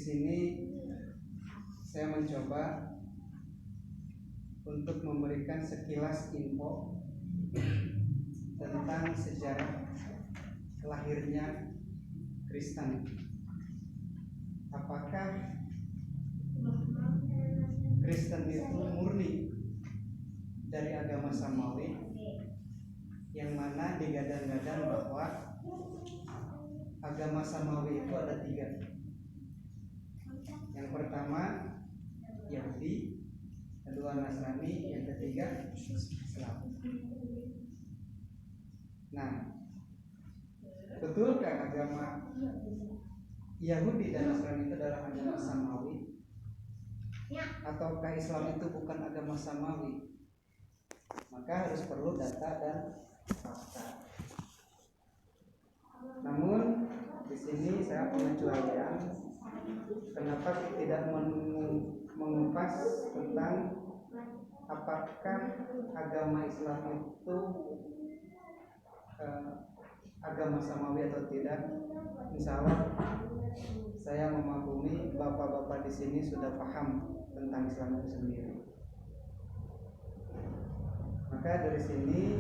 sini saya mencoba untuk memberikan sekilas info tentang sejarah lahirnya Kristen. Apakah Kristen itu murni dari agama Samawi, yang mana digadang-gadang bahwa agama Samawi itu ada 3. Yang pertama Yahudi, kedua Nasrani, yang ketiga Islam. Nah, betulkah agama Yahudi dan Nasrani itu adalah agama Samawi? Ataukah Islam itu bukan agama Samawi? Maka harus perlu data dan fakta. Namun di sini saya pengecualian, kenapa tidak mengupas tentang apakah agama Islam itu agama Samawi atau tidak. Insya Allah saya memaklumi bapak-bapak di sini sudah paham tentang Islam itu sendiri. Maka dari sini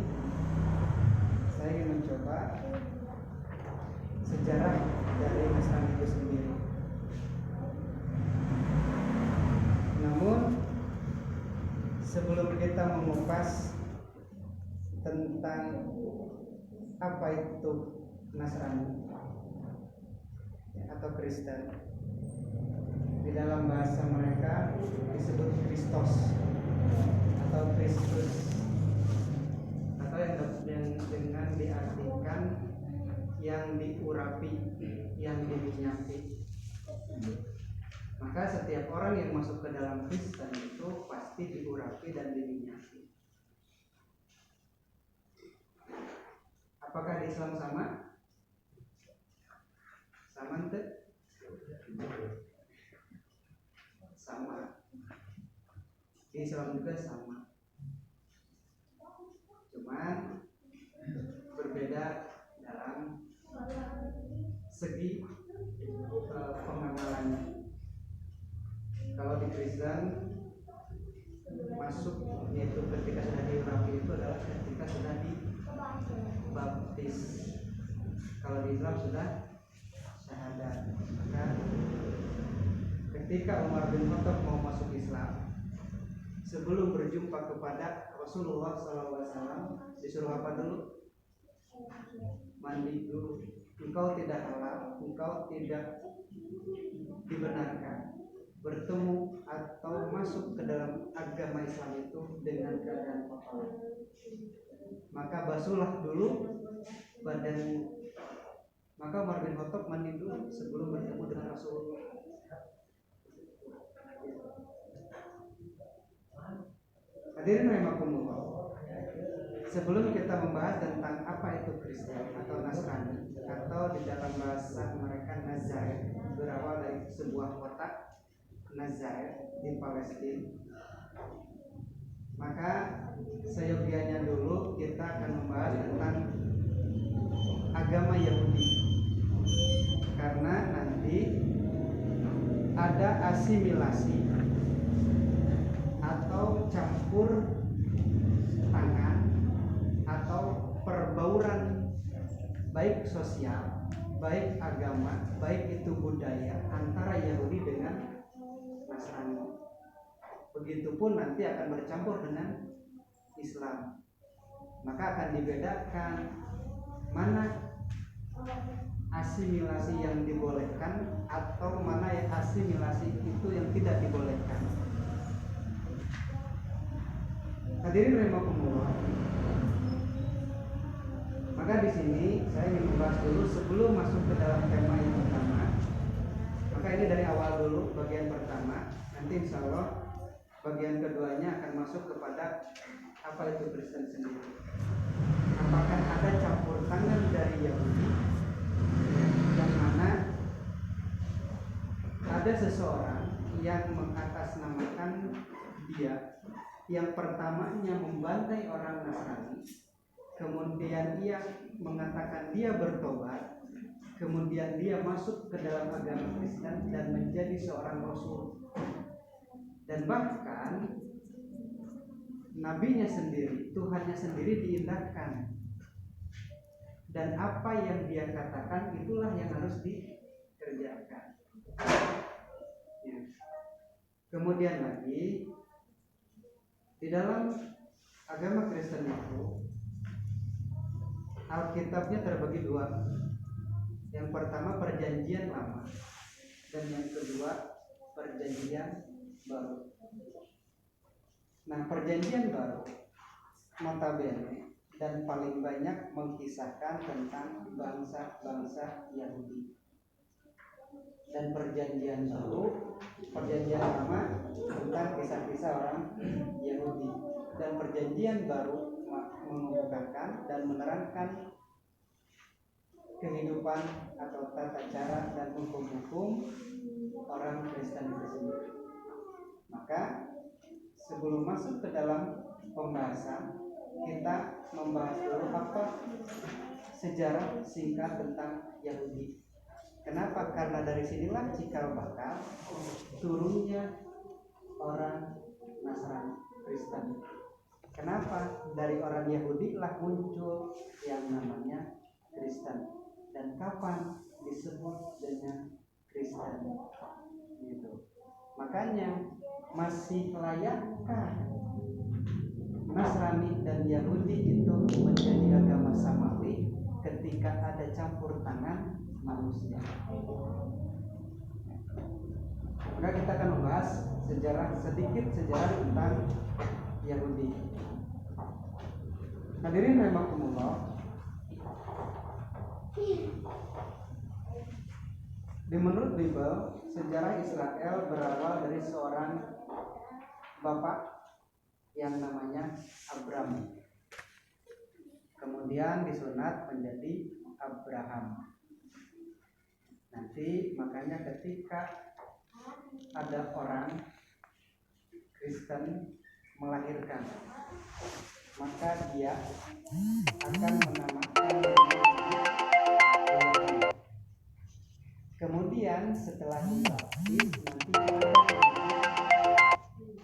saya ingin mencoba sejarah dari Islam itu sendiri. Namun sebelum kita mengupas tentang apa itu Nasrani atau Kristen, di dalam bahasa mereka disebut Kristos atau Kristus, atau yang dengan diartikan yang diurapi, yang diminyaki. Maka setiap orang yang masuk ke dalam Kristen itu pasti diurapi dan diminyaki. Apakah di Islam sama? Sama ente? Sama. Di Islam juga sama. Cuman berbeda dalam segi pengamalannya. Kalau di Kristen masuk yaitu ketika sudah diurapi itu adalah ketika sudah dibaptis. Kalau di Islam sudah syahadat. Maka ketika Umar bin Khattab mau masuk Islam, sebelum berjumpa kepada Rasulullah SAW, disuruh apa dulu? Mandi dulu. Engkau tidak halal, engkau tidak dibenarkan bertemu atau masuk ke dalam agama Islam itu dengan keadaan kotor. Maka basuhlah dulu badanmu. Maka Umar bin Khattab mandi dulu sebelum bertemu dengan Rasulullah. Hadirin rahimakumullah. Sebelum kita membahas tentang apa itu Kristen atau Nasrani, atau di dalam bahasa mereka Nazaret, berawal dari sebuah kota Nazaret di Palestina, maka seyogianya dulu kita akan membahas tentang agama Yahudi, karena nanti ada asimilasi atau campur tangan atau perbauran baik sosial, baik agama, baik itu budaya antara Yahudi dengan Nasrani. Begitupun nanti akan bercampur dengan Islam. Maka akan dibedakan mana asimilasi yang dibolehkan atau mana yang asimilasi itu yang tidak dibolehkan. Hadirin rahimakumullah. Maka di sini saya ingin membahas dulu sebelum masuk ke dalam tema yang pertama. Maka ini dari awal dulu bagian pertama. Nanti insya Allah bagian keduanya akan masuk kepada apa itu Kristen sendiri. Apakah ada campur tangan dari Yahudi yang mana ada seseorang yang mengatasnamakan dia yang pertamanya membantai orang Nasrani, kemudian ia mengatakan dia bertobat, kemudian dia masuk ke dalam agama Kristen dan menjadi seorang rasul, dan bahkan nabinya sendiri, Tuhannya sendiri diindahkan, dan apa yang dia katakan itulah yang harus dikerjakan. Ya. Kemudian lagi di dalam agama Kristen itu Alkitabnya terbagi dua. Yang pertama Perjanjian Lama, dan yang kedua Perjanjian Baru. Nah, Perjanjian Baru notabene dan paling banyak mengisahkan tentang bangsa-bangsa Yahudi. Dan Perjanjian Baru, Perjanjian Lama tentang kisah-kisah orang Yahudi. Dan Perjanjian Baru mengemukakan dan menerangkan kehidupan atau tata cara dan hukum-hukum orang Kristen itu sendiri. Maka sebelum masuk ke dalam pembahasan, kita membahas dulu apa sejarah singkat tentang Yahudi. Kenapa? Karena dari sinilah cikal bakal turunnya orang Nasrani Kristen. Kenapa? Dari orang Yahudi lah muncul yang namanya Kristen. Dan kapan disebut dengan Kristen? Gitu. Makanya masih layakkah Nasrani dan Yahudi itu menjadi agama samawi ketika ada campur tangan manusia? Maka kita akan membahas sedikit sejarah tentang Yahudi. Hadirin rahimakumullah. Menurut Bible, sejarah Israel berawal dari seorang bapak yang namanya Abram. Kemudian disunat menjadi Abraham. Nanti makanya ketika ada orang Kristen melahirkan, maka dia akan menamakan kemudian setelah dibaptis nanti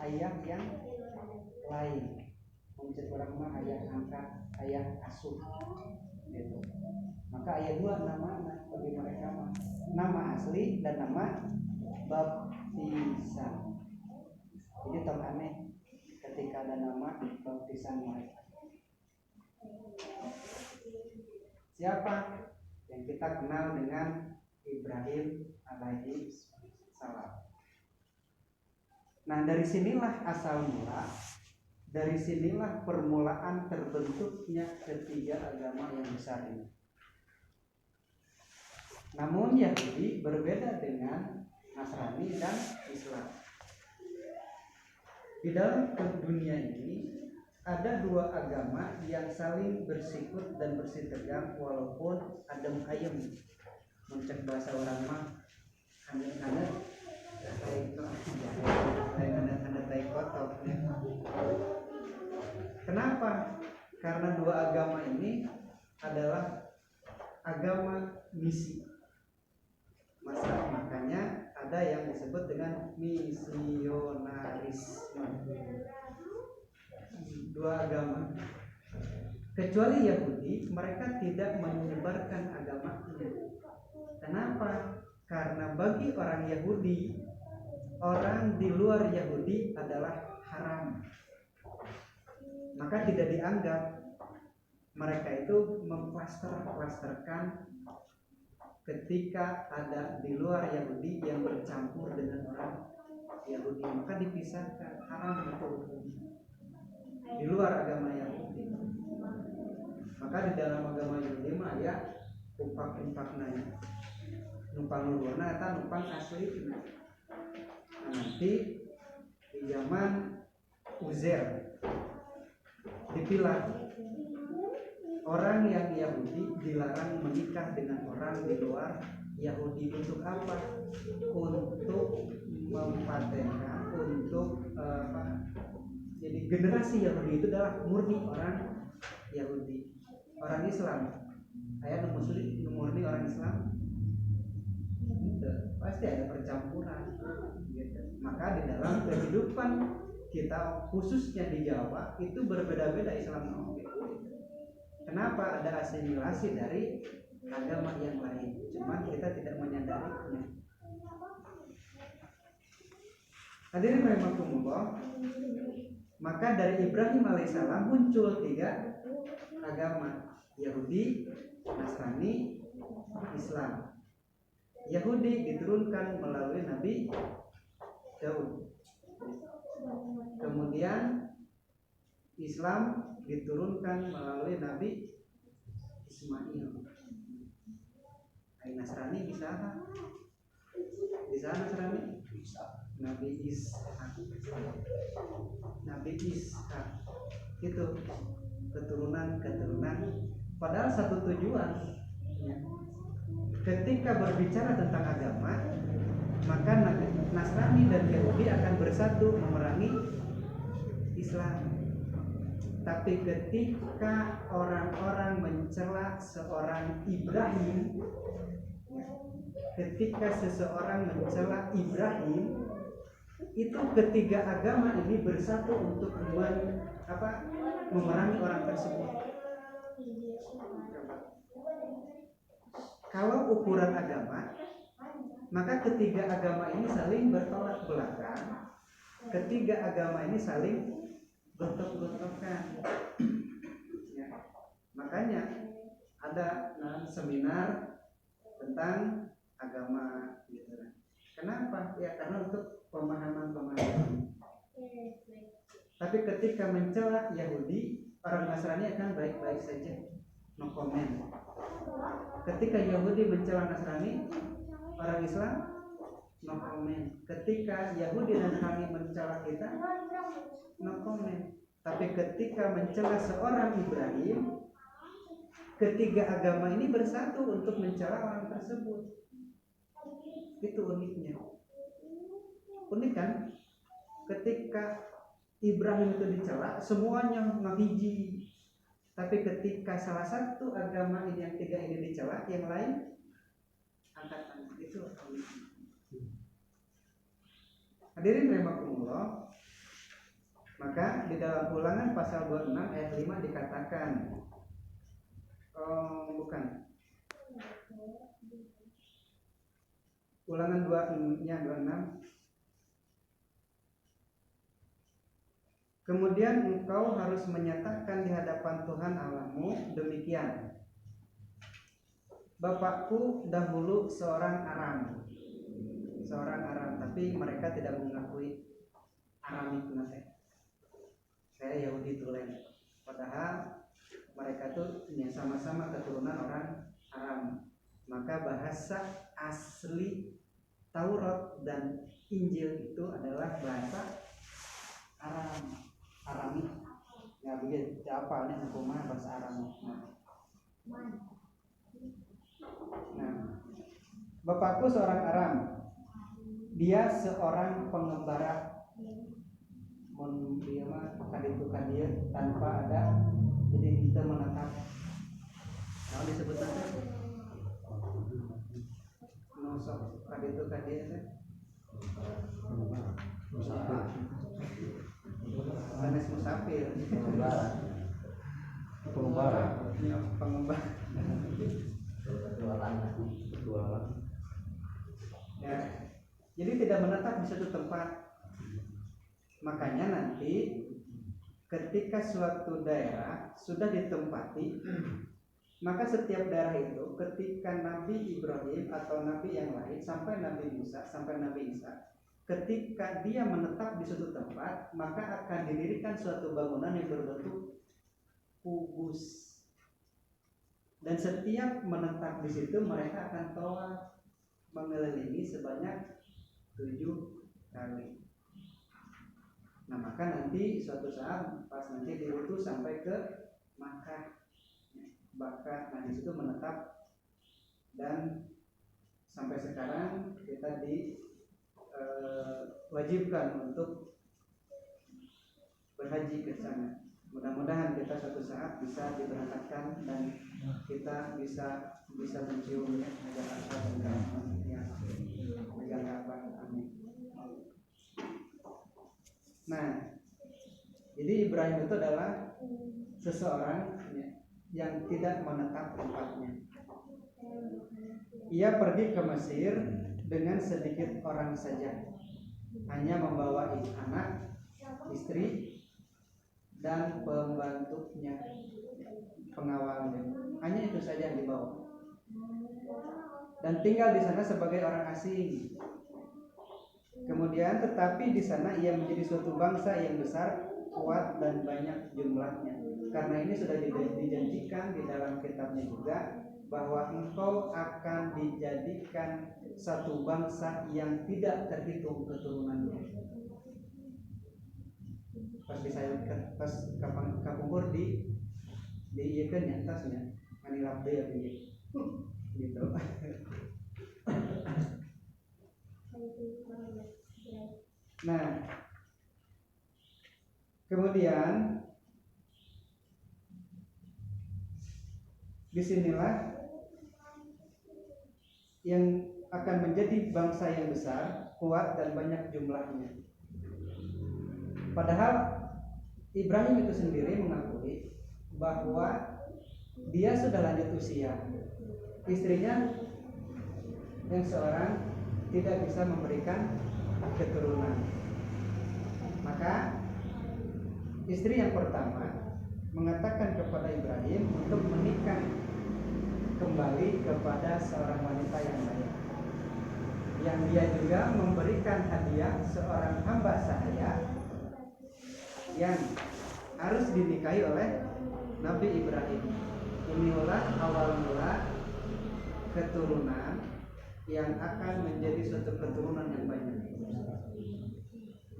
ayah yang lain, mencet orang mah ayah angkat, ayah asuh gitu. Maka ayah dua nama bagi mereka nama asli dan nama baptisan. Jadi tak aneh ketika ada nama baptisan mereka. Siapa? Yang kita kenal dengan Ibrahim alaihi salam. Nah, dari sinilah asal mula, dari sinilah permulaan terbentuknya ketiga agama yang besar ini. Namun Yahudi berbeda dengan Nasrani dan Islam. Di dalam dunia ini ada dua agama yang saling bersikut dan bersitegang walaupun adem ayem. Mencek bahasa orang mah hanya Kenapa? Karena dua agama ini adalah agama misi. Makanya ada yang disebut dengan misionarisme. Dua agama. Kecuali Yahudi, mereka tidak menyebarkan agamanya. Kenapa? Karena bagi orang Yahudi, orang di luar Yahudi adalah haram. Maka tidak dianggap. Mereka itu mengklaster-klasterkan ketika ada di luar Yahudi yang bercampur dengan orang Yahudi, maka dipisahkan, haram itu di luar agama Yahudi. Maka di dalam agama Yahudi mah ya umpak-umpak nanya numpang luhurna eta numpang asli. Nah, nanti di zaman Uzair dipilah orang yang Yahudi dilarang menikah dengan orang di luar Yahudi. Untuk apa? Untuk mempatenkan, untuk jadi generasi Yahudi itu adalah murni orang Yahudi. Orang Islam ayat muslim murni orang Islam Pasti ada percampuran gitu. Maka di dalam kehidupan kita khususnya di Jawa itu berbeda-beda Islam gitu. Kenapa ada asimilasi dari agama yang lain, cuman kita tidak menyadarinya. Hadirin rahimakumullah, maka dari Ibrahim alaihissalam muncul 3 agama, Yahudi, Nasrani, Islam. Yahudi diturunkan melalui Nabi Daud. Kemudian Islam diturunkan melalui Nabi Ismail. Nasrani bisa Nasrani? Nabi Ishak. Nabi Ishak itu keturunan. Padahal satu tujuan. Ketika berbicara tentang agama, maka Nasrani dan Yahudi akan bersatu memerangi Islam. Tapi ketika orang-orang mencela seorang Ibrahim, ketika seseorang mencela Ibrahim, itu ketiga agama ini bersatu untuk memerangi orang tersebut. Kalau ukuran agama, maka ketiga agama ini saling bertolak belakang. Ketiga agama ini saling gontok-gontokan. Ya. Makanya ada seminar tentang agama gitu. Kenapa? Ya karena untuk pemahaman. Tapi ketika mencela Yahudi, orang Nasrani akan baik-baik saja, no comment. Ketika Yahudi mencela Nasrani, orang Islam no comment. Ketika Yahudi dan Nasrani mencela kita, no comment. Tapi ketika mencela seorang Ibrahim, ketiga agama ini bersatu untuk mencela orang tersebut. Itu uniknya. Unik kan? Ketika Ibrahim itu dicela, semuanya ngahiji. Tapi ketika salah satu agama ini yang 3 ini dicela, yang lain angkat tangan. Itu uniknya. Hadirin rahimakumullah. Maka di dalam Ulangan pasal 26 ayat 5 dikatakan, Ulangan 26. Kemudian engkau harus menyatakan di hadapan Tuhan Allahmu demikian. Bapakku dahulu seorang Aram, tapi mereka tidak mengakui Aramik nanti. Saya Yahudi tulen. Padahal mereka tuh sama-sama keturunan orang Aram. Maka bahasa asli Taurat dan Injil itu adalah bahasa Aramik. Ya begitu. Apa nih hukumnya bahasa Aramik? Nah, bapakku seorang Aram. Dia seorang pengembara. Dia mah kadukan dia tanpa ada, jadi kita menetap. Nah disebut apa? Nosok kadukan dia teh. Sanes musafir. Pengembara. Jualan. Ya. Jadi tidak menetap di satu tempat. Makanya nanti ketika suatu daerah sudah ditempati, maka setiap daerah itu ketika Nabi Ibrahim atau Nabi yang lain sampai Nabi Musa sampai Nabi Isa, ketika dia menetap di suatu tempat, maka akan didirikan suatu bangunan yang berbentuk kubus. Dan setiap menetap di situ mereka akan tawaf mengelilingi sebanyak 7 kali. Nah maka nanti suatu saat pas nanti diutus sampai ke Makkah, nah di situ menetap dan sampai sekarang kita diwajibkan untuk berhaji ke sana. Mudah-mudahan kita suatu saat bisa diberangkatkan dan kita bisa mencium Hajar Aswad dan megang Ka'bah. Amin. Nah, jadi Ibrahim itu adalah seseorang yang tidak menetap tempatnya. Ia pergi ke Mesir dengan sedikit orang saja, hanya membawa anak, istri, dan pembantunya, pengawalnya. Hanya itu saja yang dibawa. Dan tinggal di sana sebagai orang asing. Kemudian tetapi di sana ia menjadi suatu bangsa yang besar, kuat dan banyak jumlahnya. Karena ini sudah dijanjikan di dalam kitabnya juga bahwa engkau akan dijadikan satu bangsa yang tidak terhitung keturunannya. Pas kapungkur di ieukeun nya tasnya nganilap deui gitu. Nah, kemudian disinilah yang akan menjadi bangsa yang besar, kuat dan banyak jumlahnya. Padahal Ibrahim itu sendiri mengakui bahwa dia sudah lanjut usia. Istrinya yang seorang tidak bisa memberikan keturunan. Maka istri yang pertama mengatakan kepada Ibrahim untuk menikah kembali kepada seorang wanita yang lain, yang dia juga memberikan hadiah seorang hamba sahaya yang harus dinikahi oleh Nabi Ibrahim. Inilah awal mula keturunan yang akan menjadi suatu keturunan yang banyak.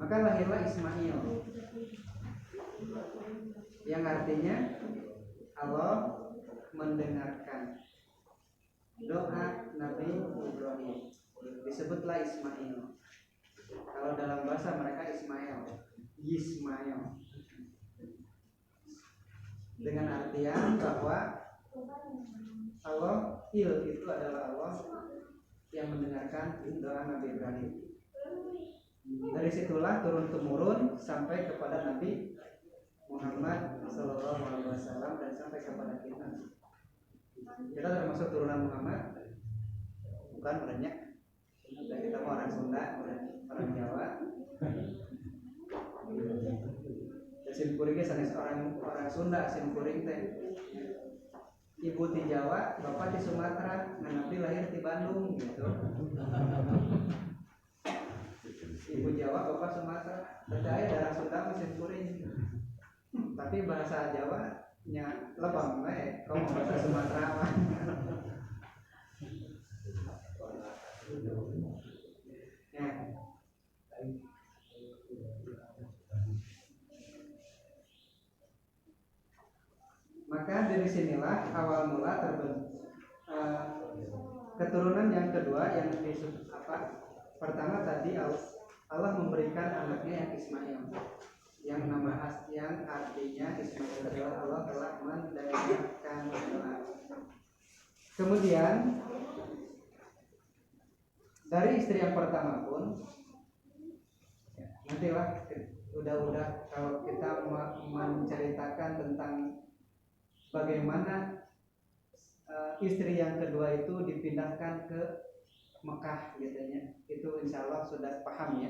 Maka lahirlah Ismail, yang artinya Allah mendengarkan doa Nabi Ibrahim. Disebutlah Ismail. Kalau dalam bahasa mereka Yismail, dengan artian bahwa Allah itu adalah Allah yang mendengarkan doa Nabi Ibrahim. Dari situlah turun temurun sampai kepada Nabi Muhammad SAW dan sampai kepada kita. Kita termasuk turunan Muhammad, bukan banyak. Dan kita mau orang Sunda, orang Jawa. Simkuring sanes orang Sunda, simkuring teh. Ibu di Jawa, bapak di Sumatera, nganapi lahir di Bandung gitu. Ibu Jawa, bapak Sumatera, percaya darah Sunda mesin kuring. Tapi bahasa Jawa nya lebam we, kalau bahasa Sumatera mah. Maka dari sinilah awal mula terbentuk keturunan yang kedua yang disebut apa? Pertama tadi Allah memberikan anaknya yang Ismail, yang yang artinya Ismail adalah Allah telah mendengarkan doa. Kemudian dari istri yang pertama pun nantilah udah kalau kita menceritakan tentang bagaimana istri yang kedua itu dipindahkan ke Mekah katanya, itu insya Allah sudah paham ya.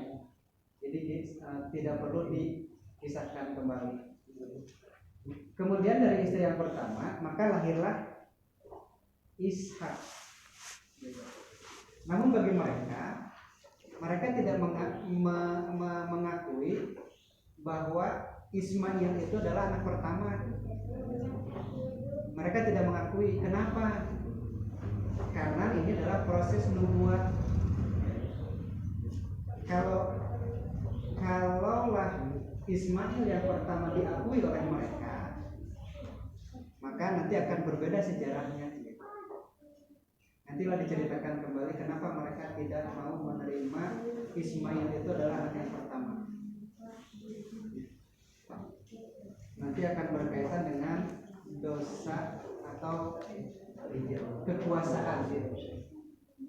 Jadi tidak perlu dikisahkan kembali. Kemudian dari istri yang pertama maka lahirlah Ishak. Namun bagi mereka tidak mengakui bahwa Ismail itu adalah anak pertama. Mereka tidak mengakui. Kenapa? Karena ini adalah proses nubuat. Kalaulah Ismail yang pertama diakui oleh mereka, maka nanti akan berbeda sejarahnya. Nantilah diceritakan kembali kenapa mereka tidak mau menerima Ismail itu adalah anak yang pertama. Nanti nanti akan berkaitan dengan dosa atau kekuasaan.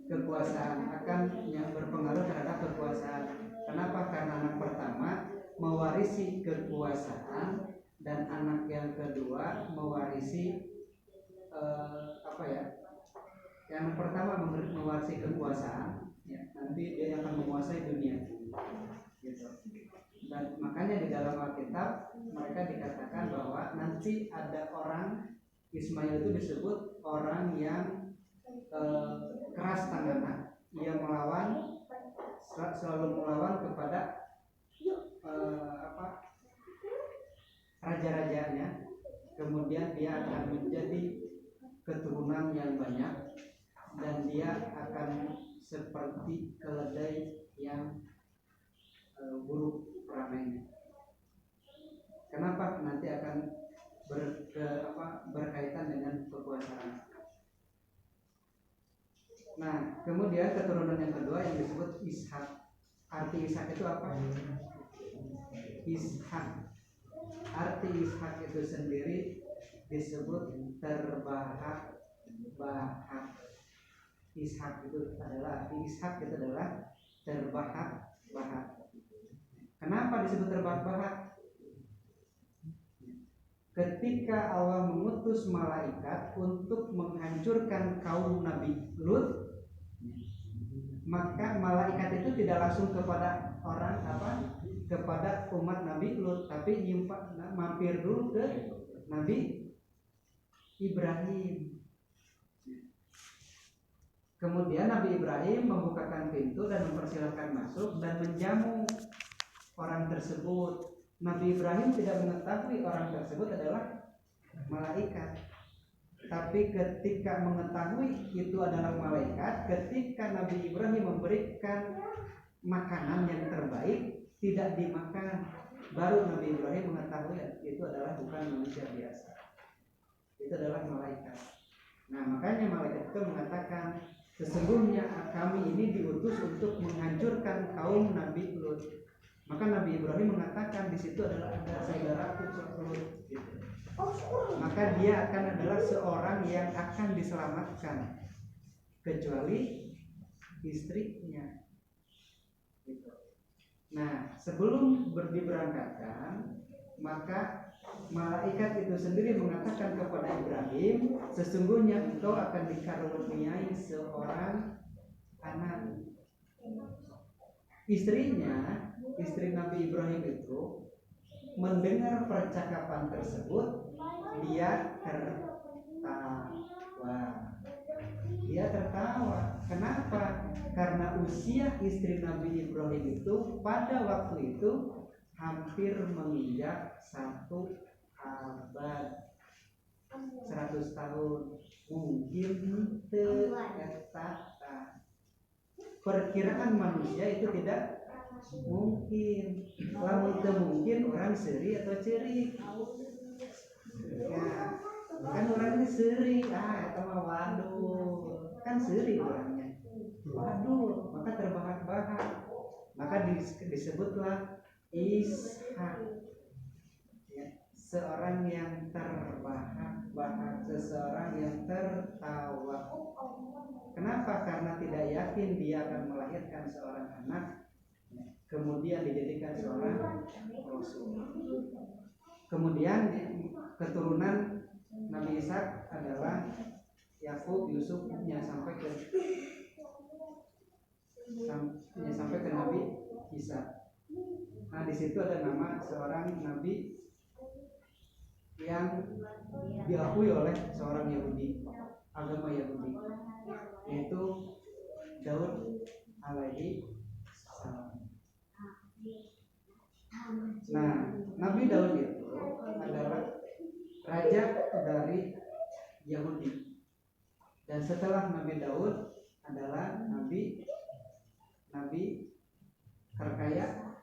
Kekuasaan akan yang berpengaruh terhadap kekuasaan. Kenapa? Karena anak pertama mewarisi kekuasaan dan anak yang kedua mewarisi yang pertama mewarisi kekuasaan, ya, nanti dia akan menguasai dunia, gitu. Dan makanya di dalam Alkitab mereka dikatakan bahwa nanti ada orang, Ismail itu disebut orang yang keras tangannya, ia selalu melawan kepada raja-rajanya. Kemudian dia akan menjadi keturunan yang banyak dan dia akan seperti keledai yang buruk peranainya. Kenapa? Nanti akan berkaitan dengan kekuasaan. Nah, kemudian keturunan yang kedua yang disebut Ishak. Arti Ishak itu apa? Ishak. Arti Ishak itu sendiri disebut terbahak-bahak. Ishak itu adalah terbahak-bahak. Kenapa disebut terbahak-bahak? Ketika Allah mengutus malaikat untuk menghancurkan kaum Nabi Lut, maka malaikat itu tidak langsung kepada kepada umat Nabi Lut, tapi mampir dulu ke Nabi Ibrahim. Kemudian Nabi Ibrahim membukakan pintu dan mempersilahkan masuk dan menjamu orang tersebut. Nabi Ibrahim tidak mengetahui orang tersebut adalah malaikat. Tapi ketika mengetahui itu adalah malaikat, ketika Nabi Ibrahim memberikan makanan yang terbaik, tidak dimakan, baru Nabi Ibrahim mengetahui itu adalah bukan manusia biasa, itu adalah malaikat. Nah, makanya malaikat itu mengatakan, sesungguhnya kami ini diutus untuk menghancurkan kaum Nabi Lut. Maka Nabi Ibrahim mengatakan di situ adalah ada saudaraku Lut, gitu. Maka dia akan adalah seorang yang akan diselamatkan kecuali istrinya, gitu. Nah, sebelum diberangkatkan, maka malaikat itu sendiri mengatakan kepada Ibrahim, sesungguhnya engkau akan dikaruniai seorang anak. Istrinya, istri Nabi Ibrahim itu mendengar percakapan tersebut, dia tertawa. Kenapa? Karena usia istri Nabi Ibrahim itu pada waktu itu hampir menginjak 1 abad, 100 tahun. Mungkin perkiraan manusia itu tidak mungkin. Lamun mungkin orang seri atau ceri. Ya, kan orangnya seri, atau waduh, kan seri orangnya. Waduh, maka terbahak-bahak. Maka disebutlah Ishak, ya, seorang yang terbahak-bahak, seseorang yang tertawa. Kenapa? Karena tidak yakin dia akan melahirkan seorang anak, kemudian dijadikan seorang rasul. Kemudian keturunan Nabi Ishak adalah Yakub, Yusuf, sampai ke Nabi Isa. Nah, di situ ada nama seorang nabi yang diakui oleh seorang Yahudi, agama Yahudi, yaitu Daud alaihi salam. Nah, Nabi Daud itu adalah raja dari Yahudi, dan setelah Nabi Daud adalah nabi terkaya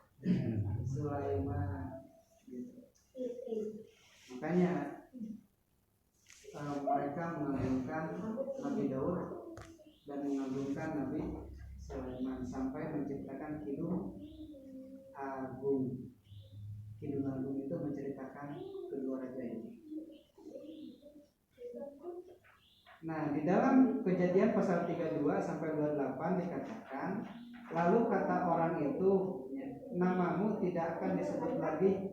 Sulaiman, gitu. Makanya mereka mengagungkan Nabi Daud dan mengagungkan Nabi Sulaiman sampai menciptakan kidung agung. Kidung Agung itu menceritakan kedua raja ini. Nah, di dalam Kejadian pasal 32 sampai 28 dikatakan, lalu kata orang itu, namamu tidak akan disebut lagi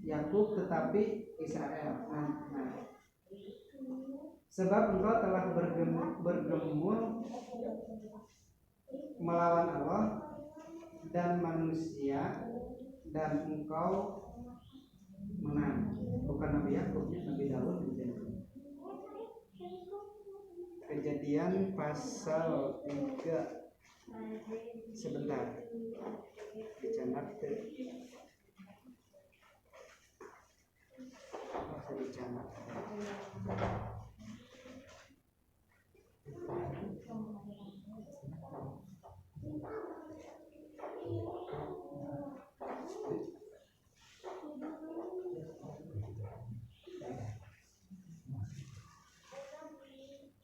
Yakub, tetapi Israel. Nah, sebab engkau telah bergemul melawan Allah dan manusia, dan engkau menang. Bukan Nabi Yakub, Nabi Daud. Kejadian pasal 3. Sebentar, dicatat ke.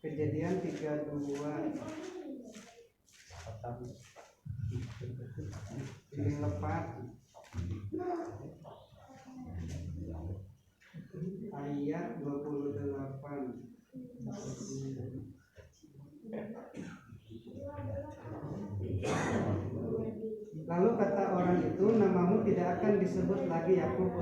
Kejadian 32 ini lepas ayat 28. Lalu kata orang itu, namamu tidak akan disebut lagi Yakub,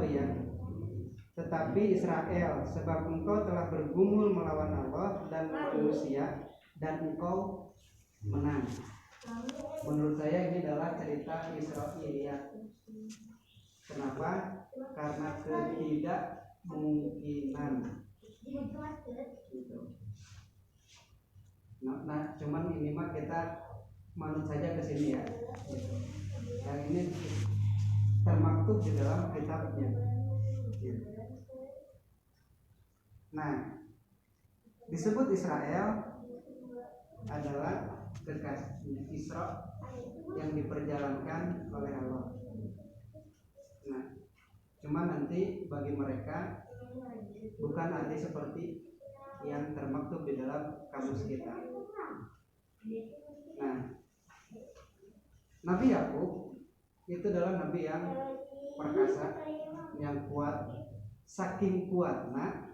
tetapi Israel, sebab engkau telah bergumul melawan Allah dan manusia, dan engkau menang. Menurut saya ini adalah cerita Israiliyat. Kenapa? Karena ketidakmungkinan. Nah, cuman ini mah kita manut saja ke sini ya. Yang ini termaktub di dalam kitabnya. Nah, disebut Israel adalah kekasihnya Isra yang diperjalankan oleh Allah. Nah, cuma nanti bagi mereka bukan arti seperti yang termaktub di dalam kamus kita. Nah, Nabi Yakub itu adalah nabi yang perkasa, yang kuat, saking kuatna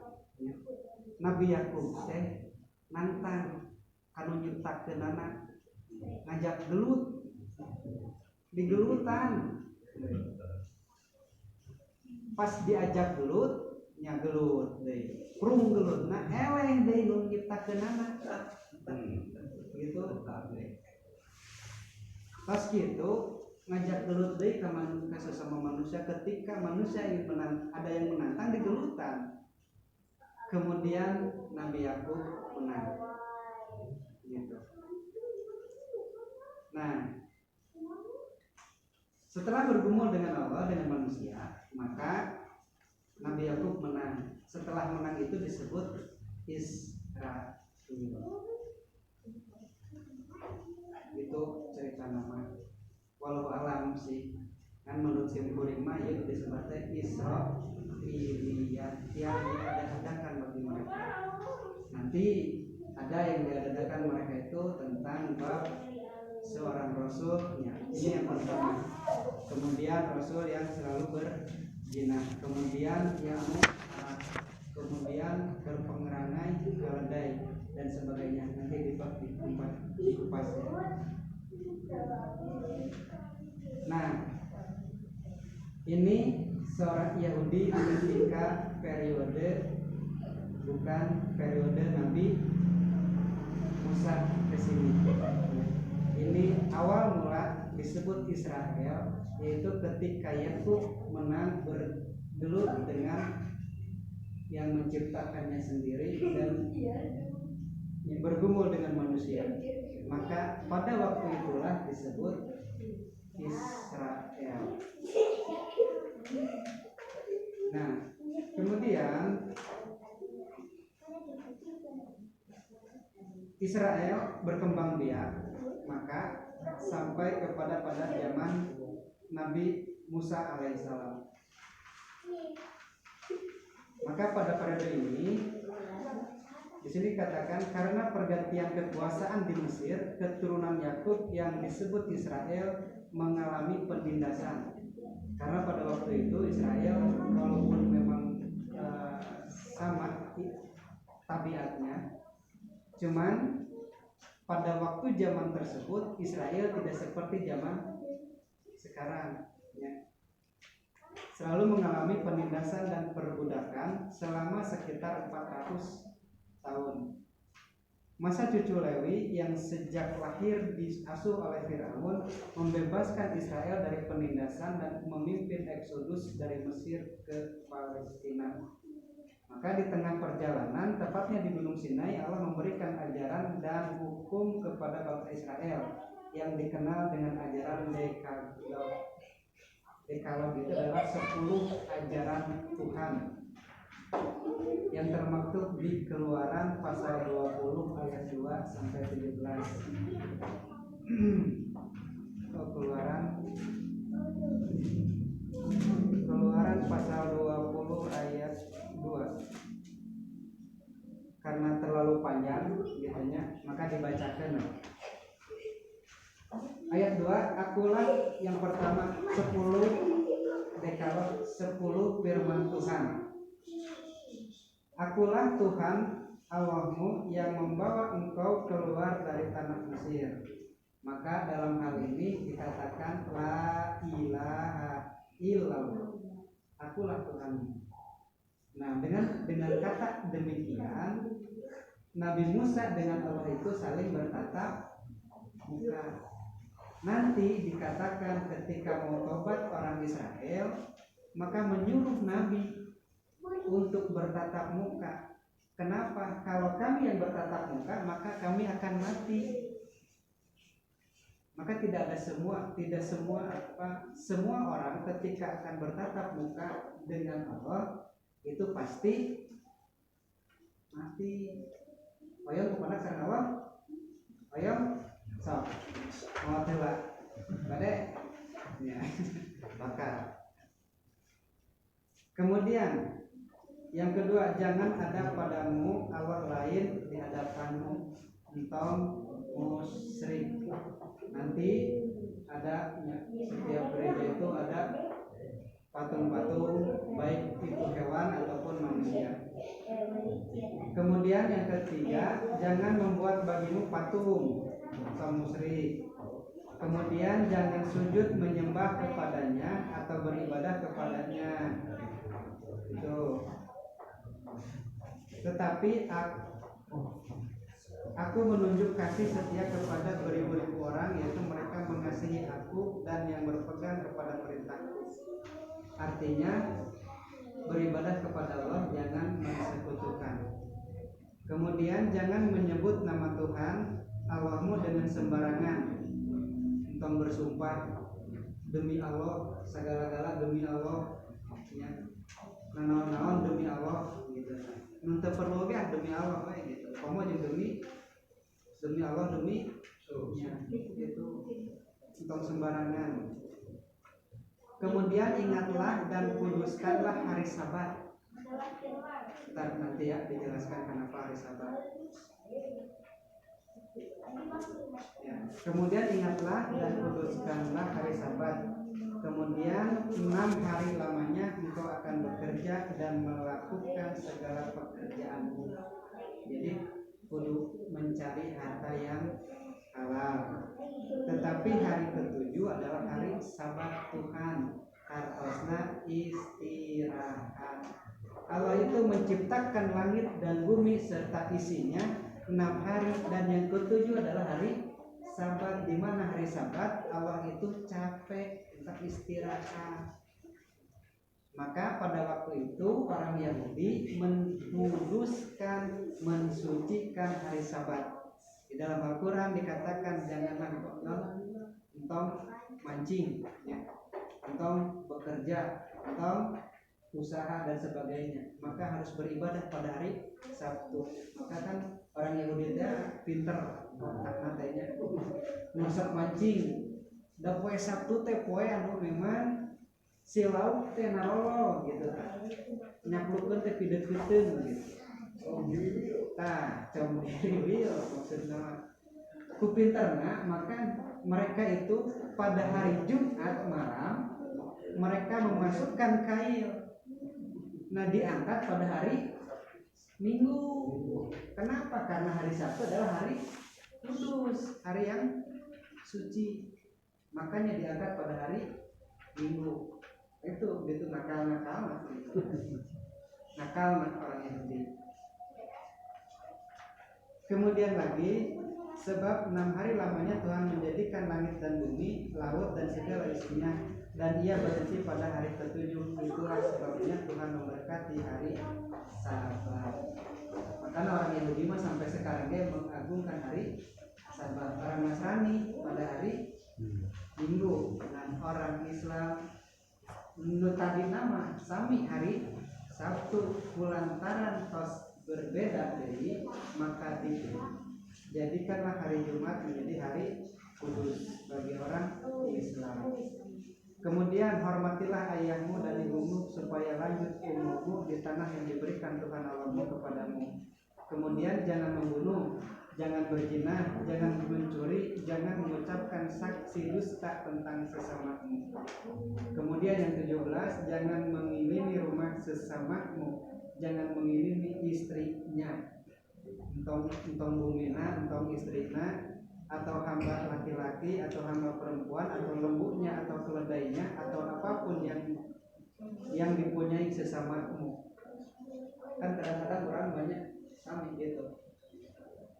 Nabi Yakub teh nantang kanu nyiptakeun anak, ngajak gelut, digelutan. Pas diajak gelut, nya gelut deui. Prung gelutna eleh deui nu nyiptakeun anak. Gitu. Pas gitu ngajak gelut deui ka sesama manusia, ketika manusia ingin ada yang menantang digelutan. Kemudian Nabi Yakub menang. Gitu. Nah, setelah bergumul dengan Allah, dengan manusia, maka Nabi Yakub menang. Setelah menang itu disebut Israel. Itu cerita nama. Walau alam sih, kan menurut simpuring mah itu disebutnya Israiliyat yang diadakan bagi mereka. Nanti ada yang diadakan mereka itu tentang bab seorang rasul, ya, ini yang pertama. Kemudian rasul yang selalu berzina, kemudian yang kemudian berpengeranai, keledai dan sebagainya. Nanti dikupas ya. Nah, ini seorang Yahudi ketika periode, bukan periode Nabi Musa ke sini. Ini awal mula disebut Israel, yaitu ketika Yakub menang bergelut dengan yang menciptakannya sendiri dan bergumul dengan manusia. Maka pada waktu itulah disebut Israel. Nah, kemudian Israel berkembang biak, maka sampai pada zaman Nabi Musa alaihissalam. Maka pada periode ini di sini katakan karena pergantian kekuasaan di Mesir, keturunan Yakub yang disebut Israel mengalami penindasan, karena pada waktu itu Israel walaupun memang sama tabiatnya, cuman pada waktu zaman tersebut Israel tidak seperti zaman sekarang ya. Selalu mengalami penindasan dan perbudakan selama sekitar 400 tahun. Masa cucu Lewi yang sejak lahir diasuh oleh Firaun membebaskan Israel dari penindasan dan memimpin eksodus dari Mesir ke Palestina. Maka di tengah perjalanan, tepatnya di Gunung Sinai, Allah memberikan ajaran dan hukum kepada bangsa Israel yang dikenal dengan ajaran Dekalog. Dekalog itu adalah 10 ajaran Tuhan yang termaktub di Keluaran pasal 20 ayat 2 sampai 17. Keluaran pasal 20 ayat 2. Karena terlalu panjang gitunya, maka dibacakan. Ayat 2, akulah yang pertama 10 dekalog, 10 firman Tuhan. Akulah Tuhan Allahmu yang membawa engkau keluar dari tanah Mesir. Maka dalam hal ini dikatakan la ilaha illallah. Akulah Tuhanmu. Nah, dengan kata demikian Nabi Musa dengan Allah itu saling bertatap muka. Nanti dikatakan ketika mau tobat orang Israel, maka menyuruh Nabi untuk bertatap muka. Kenapa? Kalau kami yang bertatap muka, maka kami akan mati. Maka tidak semua orang ketika akan bertatap muka dengan Allah itu pasti mati. Oyong kepada sareng Allah. Oyong sok. Mau tewa. Bade. Ya. Bakal. Kemudian yang kedua, jangan ada padamu Allah lain di hadapanmu, engkau musyrik. Nanti ada setiap gereja itu ada patung-patung, baik itu hewan ataupun manusia. Kemudian yang ketiga, jangan membuat bagimu patung, engkau musyrik. Kemudian jangan sujud menyembah kepadanya atau beribadah kepadanya. Itu. Tetapi aku menunjuk kasih setia kepada beribu-ribu orang, yaitu mereka mengasihi aku dan yang berpegang kepada perintahku. Artinya beribadah kepada Allah, jangan mensekutukan. Kemudian jangan menyebut nama Tuhan Allahmu dengan sembarangan. Entong bersumpah demi Allah, segala-gala demi Allah, ya. Naon-naon demi Allah gitu. Nuntut perlu ya demi Allah kayak gitu. Kamu aja demi Allah demi ya, itu entong sembarangan. Kemudian ingatlah dan kuduskanlah hari Sabat. Ntar nanti ya dijelaskan kenapa hari Sabat. Ya. Kemudian ingatlah dan kuduskanlah hari Sabat. Kemudian 6 hari lamanya engkau akan bekerja dan melakukan segala pekerjaanmu. Jadi kudu mencari harta yang halal. Tetapi hari ke-7 adalah hari Sabat Tuhan, artosna istirahat. Allah itu menciptakan langit dan bumi serta isinya 6 hari, dan yang ke-7 adalah hari Sabat, di mana hari Sabat Allah itu capek untuk istirahat. Maka pada waktu itu orang Yahudi menguduskan, mensucikan hari Sabat. Di dalam Al-Quran dikatakan janganlah entong mancing, ya, entong bekerja, entong usaha dan sebagainya. Maka harus beribadah pada hari Sabtu. Maka kan orang Yahudi itu pinter katanya, nusak mancing. Da poe Sabtu teh poe anu memang si lauk teh narolo gitu kan. Nyaplukeun teh pideut-pideut gitu. Tah, com diri maksudna ku pinterna maka mereka itu pada hari Jumat malam mereka memasukkan kail. Nah, diangkat pada hari Minggu. Kenapa? Karena hari Sabtu adalah hari kudus, hari yang suci. Makanya diangkat pada hari Minggu. Itu nakal orang Yahudi. Kemudian lagi, sebab 6 hari lamanya Tuhan menjadikan langit dan bumi, laut dan segala isinya, dan ia berhenti pada hari ketujuh. Itulah sebabnya Tuhan memberkati hari Sabat. Makanya orang Yahudi mah sampai sekarang dia mengagungkan hari Sabat. Orang Nasrani pada hari Minggu, dan orang Islam tadi nama sami hari Sabtu. Kulantaran tos berbeda dari maka jadikanlah hari Jumat menjadi hari kudus bagi orang Islam. Kemudian hormatilah ayahmu dan ibumu supaya lanjut umurmu di tanah yang diberikan Tuhan Allahmu kepadamu. Kemudian jangan membunuh, jangan berzina, jangan mencuri, jangan mengucapkan saksi dusta tentang sesamamu. Kemudian yang 17, jangan mengilini rumah sesamamu, jangan mengilini istrinya, entong bumina, entong istrina, atau hamba laki-laki, atau hamba perempuan, atau lembutnya, atau keledainya, atau apapun yang dipunyai sesamamu. Kan kadang-kadang orang banyak sami gitu.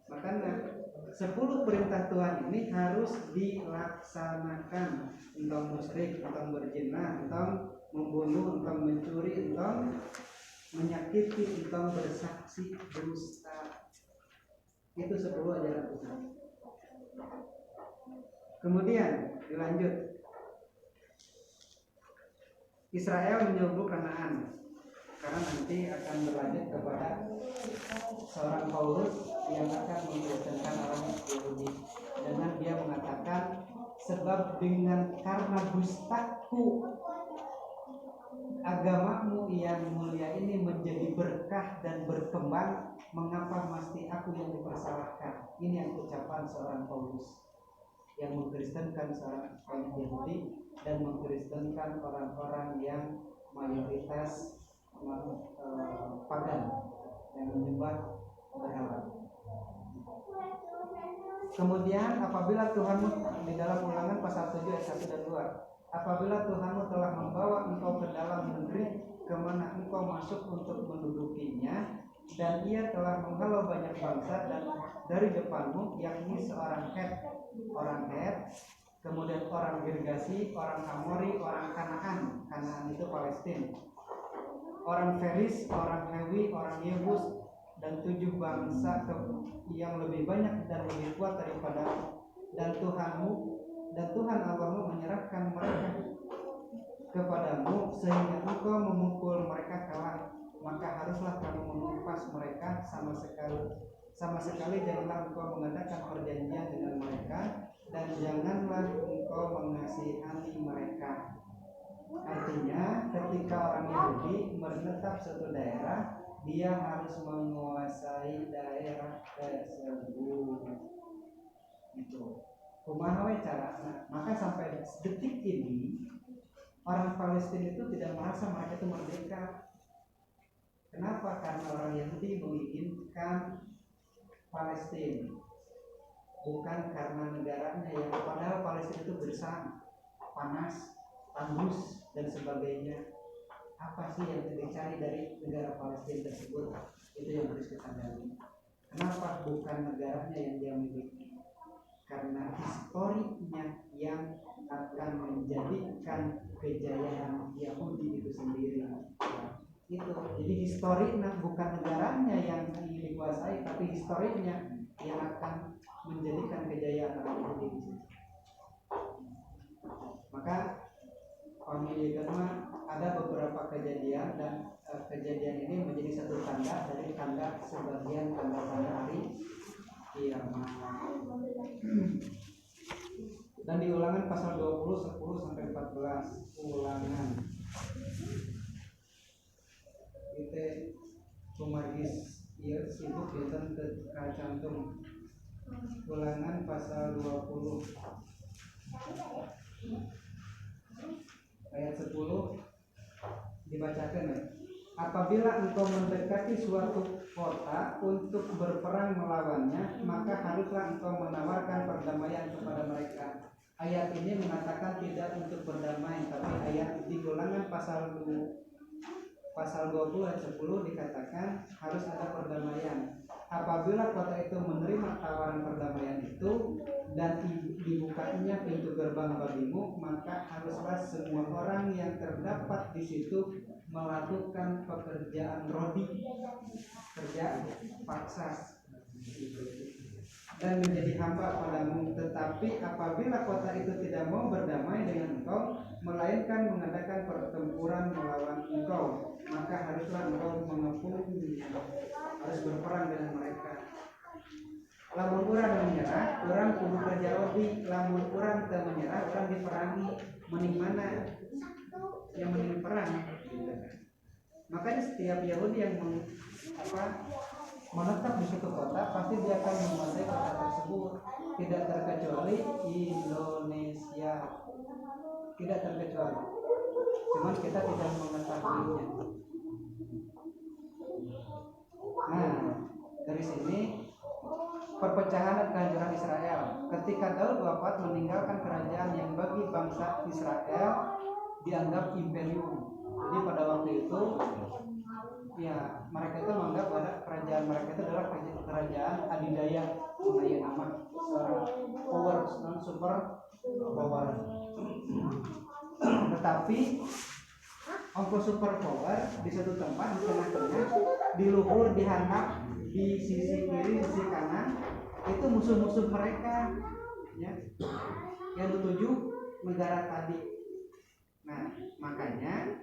Makanya 10 perintah Tuhan ini harus dilaksanakan. Entong musyrik, entong berzina, entong membunuh, entong mencuri, entong menyakiti, entong bersaksi dusta. Itu 10 ajaran Tuhan. Kemudian dilanjut, Israel menyerbu Kanaan, karena nanti akan berlanjut kepada seorang Paulus yang akan mengkristenkan orang Yahudi dengan dia mengatakan, sebab karena dustaku agamamu yang mulia ini menjadi berkah dan berkembang, mengapa mesti aku yang dipersalahkan? Ini yang ucapan seorang Paulus yang mengkristenkan seorang Yahudi dan mengkristenkan orang-orang yang mayoritas pagan yang menyembah berhala. Kemudian apabila Tuhanmu, di dalam Ulangan pasal 7 ayat 1 dan 2, apabila Tuhanmu telah membawa engkau ke dalam negeri kemana engkau masuk untuk mendudukinya, dan ia telah menghalau banyak bangsa dan dari depanmu, yakni seorang orang Het, kemudian orang Girgasi, orang Amori, orang Kanaan itu Palestina, orang Feris, orang Hewi, orang Yebus, dan 7 bangsa yang lebih banyak dan lebih kuat daripada, dan Tuhan Allahmu menyerahkan mereka kepadamu sehingga engkau memukul mereka kalah. Maka haruslah kamu menumpas mereka sama sekali janganlah engkau mengadakan perjanjian dengan mereka, dan janganlah engkau mengasihani mereka. Artinya ketika orang Yahudi menetap suatu daerah, dia harus menguasai daerah tersebut. Itu kumaha we carana. Maka sampai detik ini orang Palestina itu tidak merasa mereka itu merdeka. Kenapa? Karena orang Yahudi menginginkan Palestina, bukan karena negaranya yang padahal Palestina itu gersang, panas, tandus dan sebagainya. Apa sih yang dicari dari negara Palestina tersebut? Itu yang harus kita gali. Kenapa bukan negaranya yang dia miliki? Karena historinya yang akan menjadikan kejayaan Yahudi itu sendiri. Itu jadi historinya bukan negaranya yang dikuasai, tapi historinya yang akan menjadikan kejayaan Yahudi di sini. Maka ada beberapa kejadian, dan kejadian ini menjadi satu tanda dari tanda sebagian tanda-tanda hari kiamat. Dan di Ulangan pasal 20 10 sampai 14, Ulangan kita kumargis ieu sibuk dinten ke cantum. Ulangan pasal 20 Ayat 10 dibacakan ya. Apabila engkau mendekati suatu kota untuk berperang melawannya, maka haruslah engkau menawarkan perdamaian kepada mereka. Ayat ini mengatakan tidak untuk berdamai, tapi ayat di Ulangan pasal 20 ayat 10 dikatakan harus ada perdamaian. Apabila kota itu menerima tawaran perdamaian itu dan dibukanya pintu gerbang bagimu, maka haruslah semua orang yang terdapat di situ melakukan pekerjaan rodi, kerja paksa, dan menjadi hamba padamu. Tetapi apabila kota itu tidak mau berdamai dengan engkau, melainkan mengadakan pertempuran melawan engkau, maka haruslah engkau mengepungnya, harus berperang dengan mereka. Lamun urang menyerah, urang kudu kerja rodi. Lamun urang teu menyerah, urang diperangi. Mending mana? Yang mending perang. Makanya setiap Yahudi yang menetap di suatu kota, pasti dia akan menguasai kota tersebut. Tidak terkecuali Indonesia, tidak terkecuali. Cuman kita tidak mengetahuinya. Nah, dari sini perpecahan dan kehancuran Israel. Ketika Daud wafat meninggalkan kerajaan yang bagi bangsa Israel dianggap imperium. Jadi pada waktu itu ya mereka itu menganggap pada kerajaan mereka itu adalah kerajaan adidaya, mengenai nama seorang power, super power. Tetapi ongkos super power di suatu tempat di tengah-tengah, di luhur, di handap, di sisi kiri, di sisi kanan, itu musuh-musuh mereka, ya, yang dituju negara tadi. Nah, makanya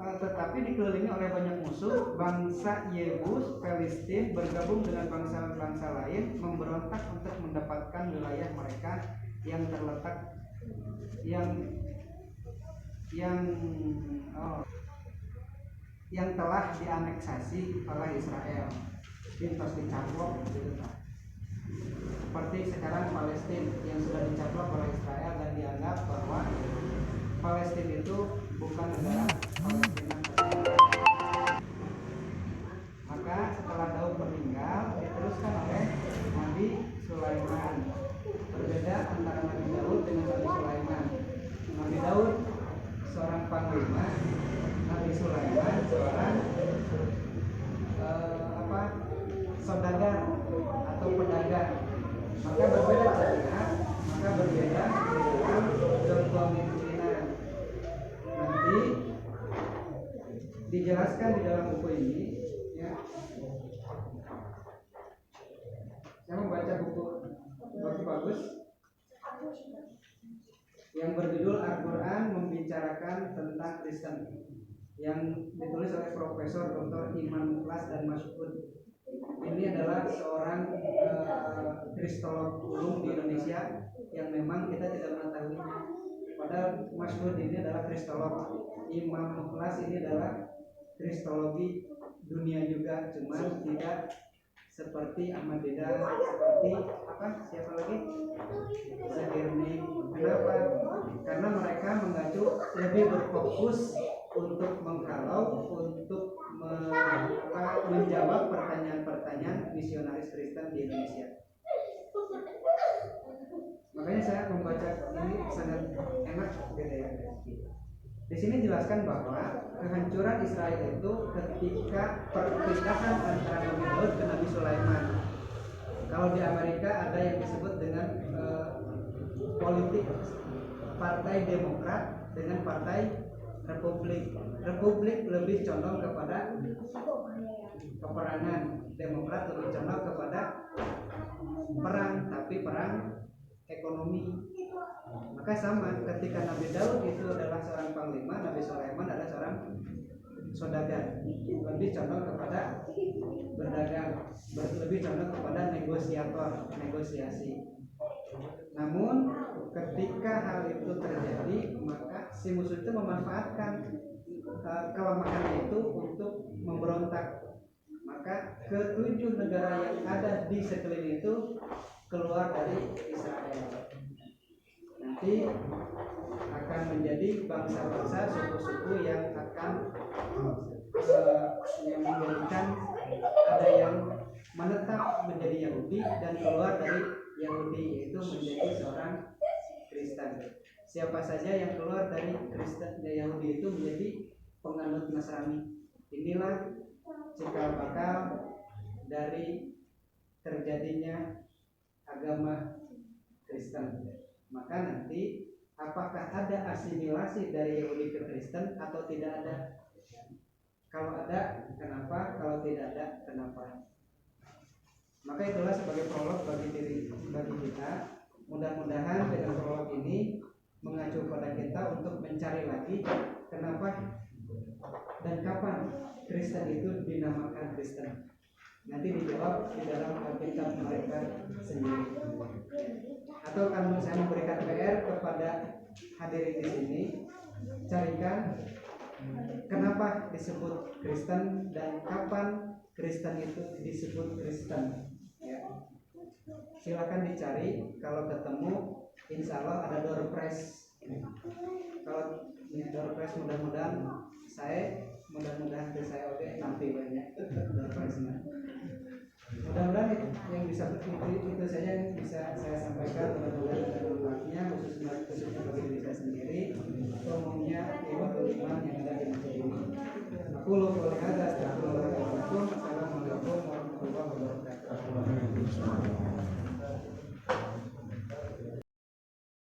tetapi dikelilingi oleh banyak musuh, bangsa Yebus, Palestina bergabung dengan bangsa-bangsa lain memberontak untuk mendapatkan wilayah mereka yang terletak yang telah dianeksasi oleh Israel, pintos dicaplok gitu. Seperti sekarang Palestina yang sudah dicaplok oleh Israel dan dianggap bahwa Palestina itu bukan negara Palestina. Maka setelah Daud meninggal, diteruskan oleh Nabi Sulaiman. Berbeda antara Nabi Daud dengan Nabi Sulaiman. Nabi Daud seorang panglima, Nabi Sulaiman seorang saudagar atau pedagang. Maka berbeda caranya, maka berbeda dalam kepemimpinan. Nanti dijelaskan di dalam buku ini, ya. Saya membaca buku bagus yang berjudul Al-Quran Membicarakan Tentang Kristen, yang ditulis oleh Profesor Dr. Iman Muklas dan Mas'ud. Ini adalah seorang kristolog ulung di Indonesia yang memang kita tidak mengetahuinya. Padahal Mas'ud ini adalah kristolog, Imam Muklas ini adalah kristologi dunia juga, cuman tidak seperti Ahmad Deda, seperti siapa lagi? Zakirni. Kenapa? Karena mereka mengacu lebih berfokus untuk menghalau, untuk menjawab pertanyaan-pertanyaan misionaris Kristen di Indonesia. Makanya saya membaca ini sangat enak gitu ya. Di sini jelaskan bahwa kehancuran Israel itu ketika perpisahan antara Nabi Daud ke Nabi Sulaiman. Kalau di Amerika ada yang disebut dengan politik Partai Demokrat dengan Partai Republik. Republik lebih condong kepada peperangan, Demokrat lebih condong kepada perang, tapi perang ekonomi. Maka sama, ketika Nabi Daud itu adalah seorang panglima, Nabi Sulaiman adalah seorang saudagar, lebih condong kepada berdagang, lebih condong kepada negosiasi. Namun ketika hal itu terjadi, maka si musuh itu memanfaatkan kelemahannya itu untuk memberontak. Maka ketujuh negara yang ada di sekeliling itu keluar dari Israel. Nanti akan menjadi bangsa-bangsa, suku-suku yang akan yang menjadikan ada yang menetap menjadi Yahudi dan keluar dari Yahudi, yaitu menjadi seorang Kristen. Siapa saja yang keluar dari Kristen Yahudi itu menjadi penganut Nasrani. Inilah cikal bakal dari terjadinya agama Kristen. Maka nanti apakah ada asimilasi dari Yahudi ke Kristen atau tidak ada? Kalau ada, kenapa? Kalau tidak ada, kenapa? Maka itulah sebagai prolog bagi kita. Mudah-mudahan dengan prolog ini mengacu pada kita untuk mencari lagi kenapa dan kapan Kristen itu dinamakan Kristen. Nanti dijawab di dalam Alkitab mereka sendiri. Atau kalau saya memberikan PR kepada hadirin di sini, carikan kenapa disebut Kristen dan kapan Kristen itu disebut Kristen. Ya. Silakan dicari, kalau ketemu insya Allah ada door prize. Kalau door prize mudah-mudahan saya oke nanti banyak door prize-nya. Mudah-mudahan yang bisa itu saja yang bisa saya sampaikan. Mudah-mudahan ada manfaatnya khususnya bagi diri saya sendiri, umumnya iman yang ada di masjid ini. Aku lupa